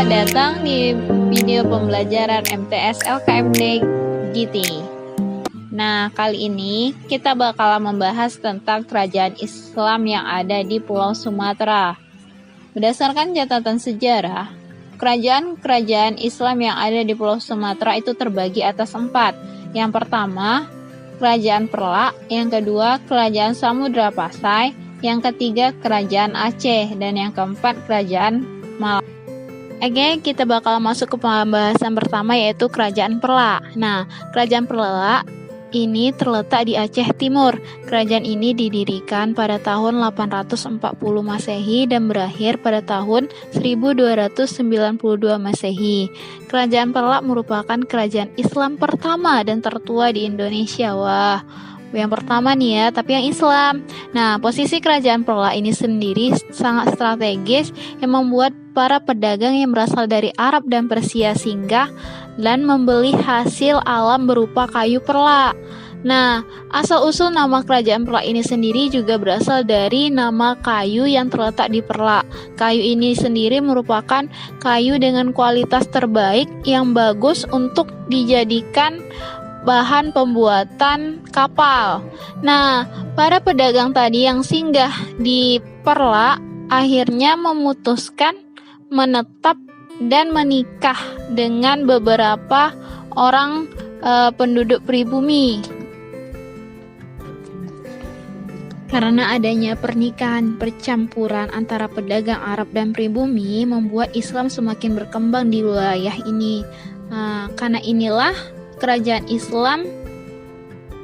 Selamat datang di video pembelajaran MTS LKMD GT. Nah, kali ini kita bakal membahas tentang kerajaan Islam yang ada di Pulau Sumatera. Berdasarkan catatan sejarah, kerajaan-kerajaan Islam yang ada di Pulau Sumatera itu terbagi atas 4. Yang pertama, Kerajaan Perlak, yang kedua, Kerajaan Samudra Pasai, yang ketiga, Kerajaan Aceh, dan yang keempat, Kerajaan Malang. Oke, kita bakal masuk ke pembahasan pertama, yaitu Kerajaan Perlak. Nah, Kerajaan Perlak ini terletak di Aceh Timur. Kerajaan ini didirikan pada tahun 840 Masehi dan berakhir pada tahun 1292 Masehi. Kerajaan Perlak merupakan kerajaan Islam pertama dan tertua di Indonesia. Wah, yang pertama nih ya, tapi yang Islam. Nah, posisi Kerajaan Perlak ini sendiri sangat strategis yang membuat para pedagang yang berasal dari Arab dan Persia singgah dan membeli hasil alam berupa kayu perlak. Nah, asal-usul nama Kerajaan Perlak ini sendiri juga berasal dari nama kayu yang terletak di Perlak. Kayu ini sendiri merupakan kayu dengan kualitas terbaik yang bagus untuk dijadikan bahan pembuatan kapal. Nah, para pedagang tadi yang singgah di Perlak akhirnya memutuskan menetap dan menikah dengan beberapa orang penduduk pribumi. Karena adanya pernikahan percampuran antara pedagang Arab dan pribumi membuat Islam semakin berkembang di wilayah ini. Karena inilah kerajaan Islam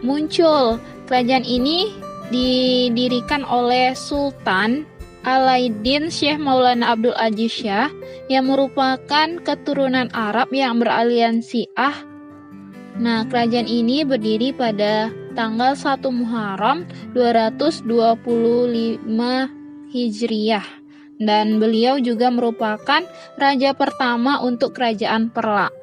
muncul. Kerajaan ini didirikan oleh Sultan Alauddin Syekh Maulana Abdul Aziz Shah yang merupakan keturunan Arab yang beraliansi Syiah. Nah, kerajaan ini berdiri pada tanggal 1 Muharram 225 Hijriah dan beliau juga merupakan raja pertama untuk Kerajaan Perlak.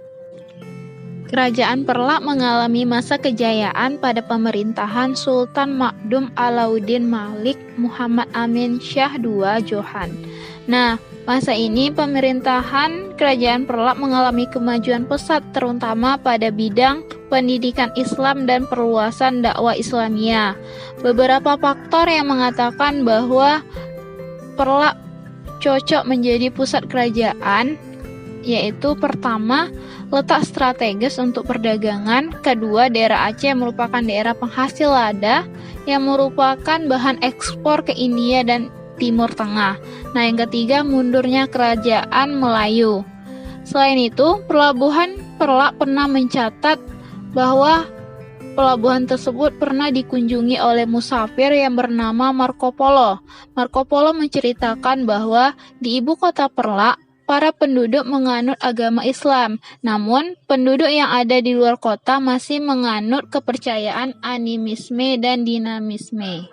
Kerajaan Perlak mengalami masa kejayaan pada pemerintahan Sultan Makdum Alauddin Malik Muhammad Amin Shah II Johan. Nah, masa ini pemerintahan Kerajaan Perlak mengalami kemajuan pesat terutama pada bidang pendidikan Islam dan perluasan dakwah Islamiyah. Beberapa faktor yang mengatakan bahwa Perlak cocok menjadi pusat kerajaan, yaitu pertama, letak strategis untuk perdagangan. Kedua, daerah Aceh merupakan daerah penghasil lada yang merupakan bahan ekspor ke India dan Timur Tengah. Nah, yang ketiga, mundurnya kerajaan Melayu. Selain itu, pelabuhan Perlak pernah mencatat bahwa pelabuhan tersebut pernah dikunjungi oleh musafir yang bernama Marco Polo. Marco Polo menceritakan bahwa di ibu kota Perlak, para penduduk menganut agama Islam, namun penduduk yang ada di luar kota masih menganut kepercayaan animisme dan dinamisme.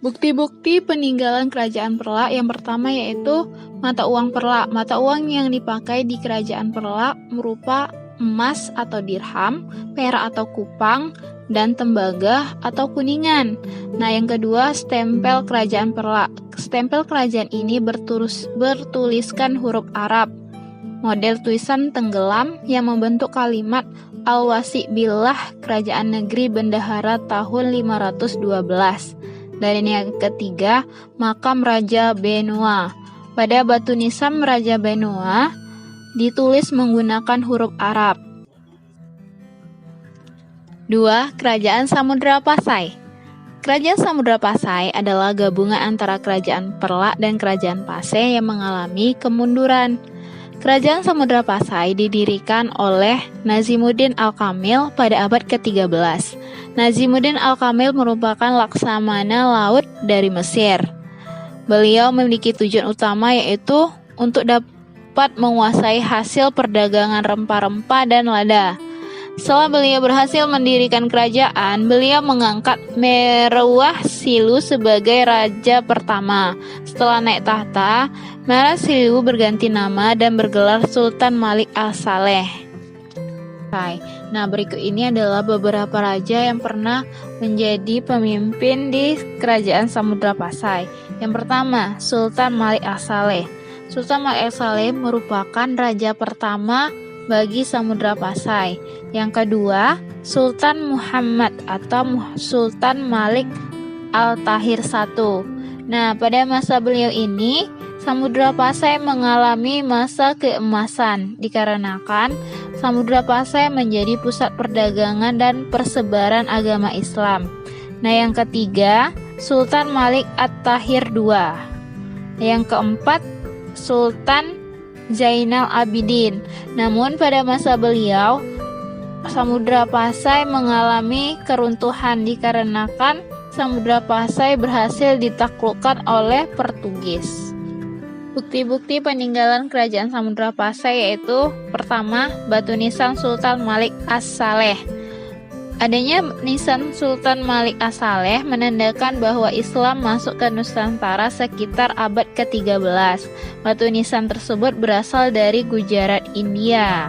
Bukti-bukti peninggalan Kerajaan Perlak yang pertama yaitu mata uang Perlak. Mata uang yang dipakai di Kerajaan Perlak berupa emas atau dirham, perak atau kupang, dan tembaga atau kuningan. Nah, yang kedua, stempel Kerajaan Perlak. Stempel kerajaan ini bertuliskan huruf Arab. Model tulisan tenggelam yang membentuk kalimat Al-Wasi Billah Kerajaan Negeri Bendahara tahun 512. Dan yang ketiga, makam Raja Benua. Pada batu nisan Raja Benua ditulis menggunakan huruf Arab. 2. Kerajaan Samudra Pasai. Kerajaan Samudra Pasai adalah gabungan antara Kerajaan Perlak dan Kerajaan Pasai yang mengalami kemunduran. Kerajaan Samudra Pasai didirikan oleh Nazimuddin Al-Kamil pada abad ke-13. Nazimuddin Al-Kamil merupakan laksamana laut dari Mesir. Beliau memiliki tujuan utama yaitu untuk dapat menguasai hasil perdagangan rempah-rempah dan lada. Setelah beliau berhasil mendirikan kerajaan, beliau mengangkat Meruah Silu sebagai raja pertama. Setelah naik tahta, Meruah Silu berganti nama dan bergelar Sultan Malik Al-Saleh. Nah, berikut ini adalah beberapa raja yang pernah menjadi pemimpin di Kerajaan Samudra Pasai. Yang pertama, Sultan Malik Al-Saleh. Sultan Malik As-Saleh merupakan raja pertama bagi Samudra Pasai. Yang kedua, Sultan Muhammad atau Sultan Malik Al-Tahir I. Nah, pada masa beliau ini, Samudra Pasai mengalami masa keemasan dikarenakan Samudra Pasai menjadi pusat perdagangan dan persebaran agama Islam. Nah, yang ketiga, Sultan Malik At-Tahir II. Yang keempat, Sultan Zainal Abidin. Namun pada masa beliau, Samudra Pasai mengalami keruntuhan dikarenakan Samudra Pasai berhasil ditaklukkan oleh Portugis. Bukti-bukti peninggalan kerajaan Samudra Pasai yaitu pertama, batu nisan Sultan Malik As-Saleh. Adanya nisan Sultan Malik As-Saleh menandakan bahwa Islam masuk ke Nusantara sekitar abad ke-13. Batu nisan tersebut berasal dari Gujarat, India.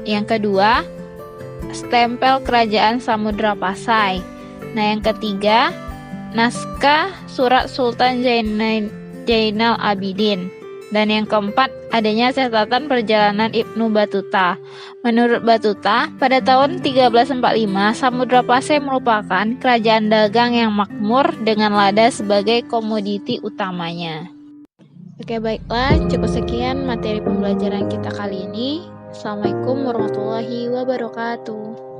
Yang kedua, stempel kerajaan Samudra Pasai. Nah, yang ketiga, naskah surat Sultan Zainal Abidin. Dan yang keempat, adanya catatan perjalanan Ibnu Battuta. Menurut Battuta, pada tahun 1345, Samudra Pasai merupakan kerajaan dagang yang makmur dengan lada sebagai komoditi utamanya. Oke, baiklah, cukup sekian materi pembelajaran kita kali ini. Assalamualaikum warahmatullahi wabarakatuh.